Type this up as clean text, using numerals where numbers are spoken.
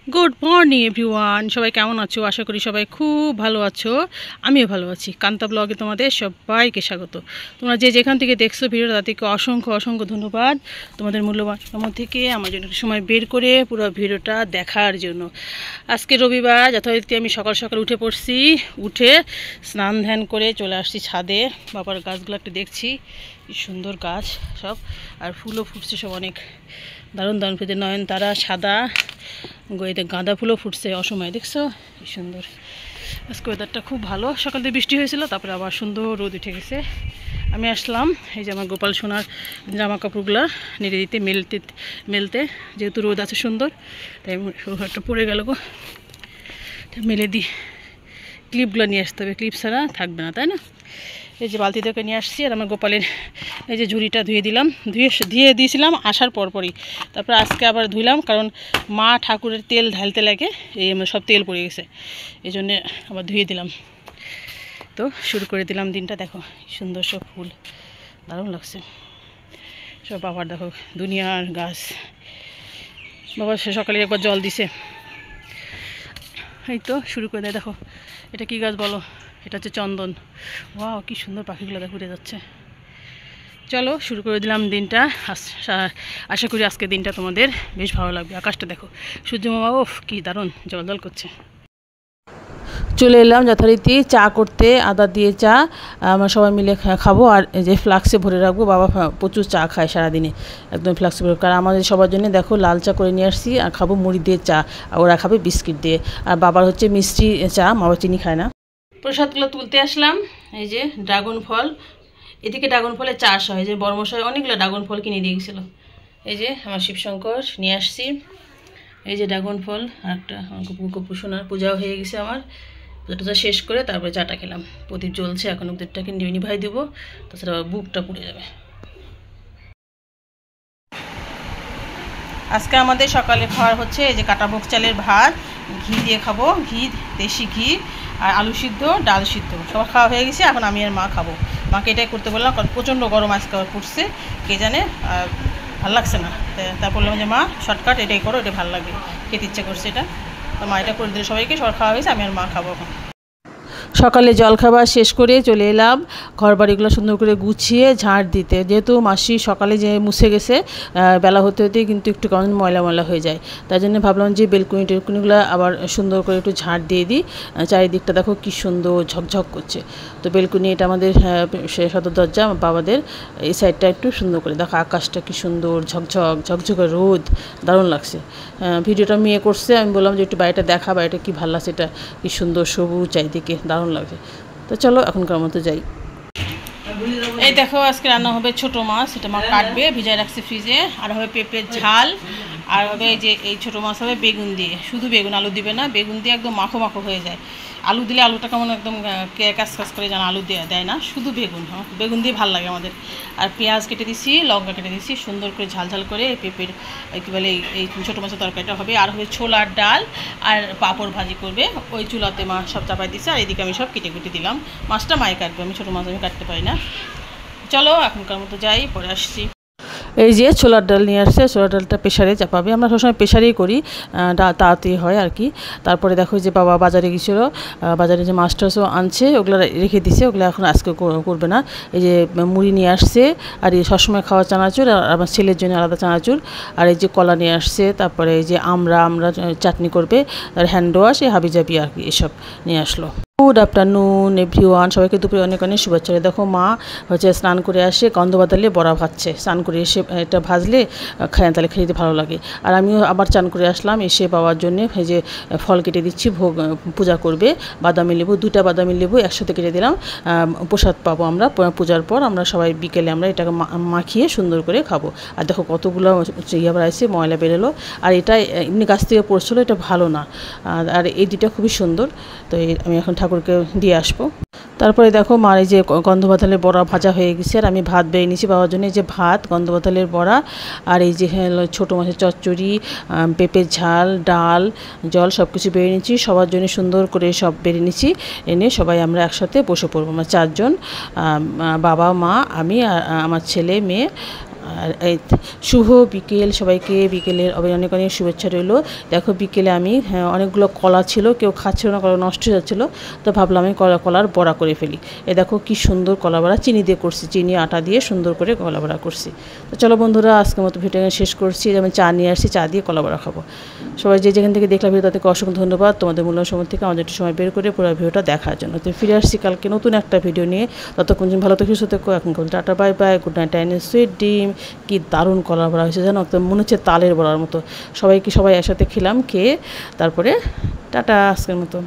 Good morning everyone, সবাই কেমন আছো? আশা করি সবাই খুব ভালো আছো। আমিও ভালো আছি। কান্তা ব্লগে তোমাদের সবাইকে স্বাগত। তোমরা যে যেখান থেকে দেখছো ভিডিওটা তাদেরকে অসংখ্য অসংখ্য ধন্যবাদ। তোমাদের মূল্যবান সময় থেকে আমার জন্য একটু সময় বের করে পুরো ভিডিওটা দেখার জন্য। আজকে রবিবার, যথারীতি আমি সকাল সকাল উঠে পড়ছি। উঠে স্নান ধ্যান করে চলে আসছি ছাদে। বাবার গাছগুলো একটু দেখছি, কি সুন্দর গাছ সব, আর ফুলও ফুটছে সব, অনেক দারুণ দারুণ ফুটছে। নয়নতারা সাদা, এতে গাঁদা ফুলও ফুটছে অসময়ে, দেখছো কি সুন্দর। আজকে ওয়েদারটা খুব ভালো। সকাল থেকে বৃষ্টি হয়েছিল, তারপরে আবার সুন্দর রোদ উঠে গেছে। আমি আসলাম এই যে আমার গোপাল সোনার জামা কাপড়গুলো নেড়ে দিতে, মেলতে, যেহেতু রোদ আছে সুন্দর, তাই একটা পড়ে গেল গো, মেলে দিই। ক্লিপগুলো নিয়ে আসতে হবে, ক্লিপ ছাড়া থাকবে না, তাই না? এই যে বালতি থেকে নিয়ে আসছি। আর আমার গোপালের এই যে ঝুড়িটা ধুয়ে দিয়েছিলাম আসার পরপরই। তারপর আজকে আবার ধুইলাম, কারণ মা ঠাকুরের তেল ঢালতে লাগে, এই সব তেল পড়ে গেছে, এই জন্যে আবার ধুয়ে দিলাম। তো শুরু করে দিলাম দিনটা। দেখো সুন্দর সব ফুল, দারুণ লাগছে সব। বাবার দেখো দুনিয়ার গাছ। বাবা সে সকালে একবার জল দিছে, এই তো শুরু করে দেয়। দেখো এটা কি গাছ বলো? এটা হচ্ছে চন্দন। ওয়াও, কি সুন্দর পাখিগুলো দেখো উড়ে যাচ্ছে। চলো শুরু করে দিলাম দিনটা। আশা করি আজকের দিনটা তোমাদের বেশ ভালো লাগবে। আকাশটা দেখো, সূর্য মামা ওফ কি দারুণ জলজল করছে। চলে এলাম যথারীতি চা করতে, আদা দিয়ে চা আমরা সবাই মিলে খাবো। আর এই যে ফ্লাক্সে ভরে রাখবো। বাবা প্রচুর চা খায় সারাদিনে, একদম ফ্লাক্সে ভরে। কারণ আমাদের সবার জন্য দেখো লাল চা করে নিয়ে আসছি, আর খাবো মুড়ি দিয়ে চা, আর ওরা খাবে বিস্কিট দিয়ে। আর বাবার হচ্ছে মিষ্টি চা, বাবা চিনি খায় না। প্রসাদগুলো তুলতে আসলাম। এই যে ড্রাগন ফল, এদিকে ড্রাগন ফলের চাষ হয়। যে বড়মশাই অনেকগুলো ড্রাগন ফল কিনে দিয়ে গেছিলো। এই যে আমার শিবশঙ্কর নিয়ে আসছি। এই যে ড্রাগন ফল, আর একটা গপু সোনার পূজাও হয়ে গেছে আমার। পূজাটা শেষ করে তারপরে চাটা খেলাম। প্রদীপ জ্বলছে, এখন ওদেরটাকে নিভাই দেবো, তাছাড়া বুকটা পুড়ে যাবে। আজকে আমাদের সকালে খাওয়ার হচ্ছে এই যে কাটাভোগ চালের ভাত, ঘি দিয়ে খাবো, ঘি, দেশি ঘি, আর আলু সিদ্ধ, ডাল সিদ্ধ, সবার খাওয়া হয়ে গেছে। এখন আমি আর মা খাবো। মাকে এটাই করতে বললাম, কারণ প্রচণ্ড গরম আজকে আবার পড়ছে, কে জানে ভাল লাগছে না। তাই বললাম যে মা শর্টকাট এটাই করো, এটা ভালো লাগে, খেতে ইচ্ছে করছে এটা। তো মা এটা করে দিলে সবাইকে, সবার খাওয়া হয়েছে, আমি আর মা খাবো এখন। সকালে জলখাবার শেষ করে চলে এলাম ঘর বাড়িগুলো সুন্দর করে গুছিয়ে ঝাড় দিতে। যেহেতু মাসি সকালে যে মুছে গেছে, বেলা হতে হতেই কিন্তু একটু কেমন ময়লা ময়লা হয়ে যায়, তাই জন্য ভাবলাম যে টেলকুনিগুলো আবার সুন্দর করে একটু ঝাড় দিয়ে দিই। চারিদিকটা দেখো কি সুন্দর ঝকঝক করছে। তো বেলকুনি, এটা আমাদের সদর দরজা বাবাদের, এই সাইডটা একটু সুন্দর করে দেখো, আকাশটা কি সুন্দর ঝকঝকে রোদ, দারুণ লাগছে। ভিডিওটা মেয়ে করছে, আমি বললাম যে একটু বাড়িটা দেখা, বাড়িটা কি ভালো লাগছে, এটা কি সুন্দর সবুজ চারিদিকে, দারুণ লাগছে। তো চলো এখনকার মতো যাই। এই দেখো আজকে রান্না হবে ছোট মাছ, এটা মা কাটবে, ভিজায় রাখছে ফ্রিজে। আর হবে পেঁপের ঝাল, আর হবে এই যে এই ছোটো মাছ হবে বেগুন দিয়ে, শুধু বেগুন, আলু দিবে না, বেগুন দিয়ে একদম মাখো মাখো হয়ে যায়। আলু দিলে আলুটা কেমন একদম কাজ করে যেন, আলু দেয় না, শুধু বেগুন। হ্যাঁ, বেগুন দিয়ে ভালো লাগে আমাদের। আর পেঁয়াজ কেটে দিছি, লঙ্কা কেটে দিছি, সুন্দর করে ঝাল ঝাল করে পেঁপের কী বলে এই ছোটো মাছের তরকারিটা হবে। আর হবে ছোলার ডাল, আর পাঁপড় ভাজি করবে। ওই চুলাতে মা সব চাপাই দিচ্ছে, আর এদিকে আমি সব কেটে কুটে দিলাম। মাছটা মায়ে কাটবে, আমি ছোটো মাছ আমি কাটতে পারি না। চলো এখনকার মতো যাই, পরে আসছি। এই যে ছোলার ডাল নিয়ে আসছে, ছোলার ডালটা প্রেশারে চাপাবে। আমরা সবসময় প্রেশারেই করি, তাড়াতাড়ি হয় আর কি। তারপরে দেখো যে বাবা বাজারে গেছিলো, বাজারে যে মাছ টাছও আনছে, ওগুলো রেখে দিছে, ওগুলো এখন আজকে করবে না। এই যে মুড়ি নিয়ে আসছে, আর এই সবসময় খাওয়া চানাচুর, আর আমার ছেলের জন্য আলাদা চানাচুর। আর এই যে কলা নিয়ে আসছে, তারপরে এই যে আমরা চাটনি করবে, আর হ্যান্ড ওয়াশ, এই হাবিজাবি আর কি, এসব নিয়ে আসলো। গুড আফটারনুন এভরিওয়ান, সবাইকে দুপুরে অনেক অনেক শুভেচ্ছা। দেখো মা হচ্ছে স্নান করে আসে, গন্ধ বাতালে বড়া ভাজছে। স্নান করে এসে এটা ভাজলে তাহলে খেতে ভালো লাগে। আর আমিও আবার চান করে আসলাম, এসে বাবার জন্যে এই যে ফল কেটে দিচ্ছি, ভোগ পূজা করবে। বাদামি লেবু, 2টা বাদামি লেবু একসাথে কেটে দিলাম, প্রসাদ পাবো আমরা পূজার পর। আমরা সবাই বিকেলে আমরা এটাকে মাখিয়ে সুন্দর করে খাবো। আর দেখো কতগুলো ইয়াবার আছে, ময়লা বেরোলো। আর এটা এমনি গাছ থেকে পড়ছিলো, এটা ভালো না। আর এই দুটা খুবই সুন্দর। তো আমি এখন ঠাকুরকে দিয়ে আসবো। তারপরে দেখো মার এই যে গন্ধবাতালের বড়া ভাজা হয়ে গেছে, আর আমি ভাত বেড়ে নিয়েছি বাবার জন্য। এই যে ভাত, গন্ধবাতালের বড়া, আর এই যে ছোটো মাছের চচ্চড়ি, পেঁপের ঝাল, ডাল, জল, সব কিছু বেড়ে নিয়েছি সবার জন্য, সুন্দর করে সব বেড়ে নিয়েছি। এনে সবাই আমরা একসাথে বসে পড়বো। আমরা 4 জন, বাবা, মা, আমি আর আমার ছেলে, মেয়ে, আর এই শুভ বিকেল সবাইকে, বিকেলের অনেক অনেক শুভেচ্ছা রইল। দেখো বিকেলে আমি অনেকগুলো কলা ছিল, কেউ খাচ্ছিল না, কলা নষ্ট হয়ে যাচ্ছিলো, তো ভাবলাম আমি কলার বড়া করে ফেলি। এ দেখো কি সুন্দর কলা বড়া চিনি দিয়ে করছি, চিনি আটা দিয়ে সুন্দর করে কলা বড়া করছি। তো চলো বন্ধুরা, আজকের মতো ভিডিও শেষ করছি। যেমন চা নিয়ে আসছি, চা দিয়ে কলা বড়া খাবো। সবাই যে যেখান থেকে দেখলাম ভিডিও তাদেরকে অসংখ্য ধন্যবাদ, তোমাদের মূল্য সময় থেকে আমাদের একটু সময় বের করে পুরো ভিডিওটা দেখার জন্য। তো ফিরে আসছি কালকে নতুন একটা ভিডিও নিয়ে। ততক্ষণ ভালো থেকে সুস্থ থেকো। এখন tata, bye bye, good night, time sweet ডিম। কি দারুণ কলা বড়া হয়েছে জানো, একদম মনে হচ্ছে তালের বড়ার মতো। সবাই একসাথে খেলাম, খেয়ে তারপরে টাটা আজকের মতো।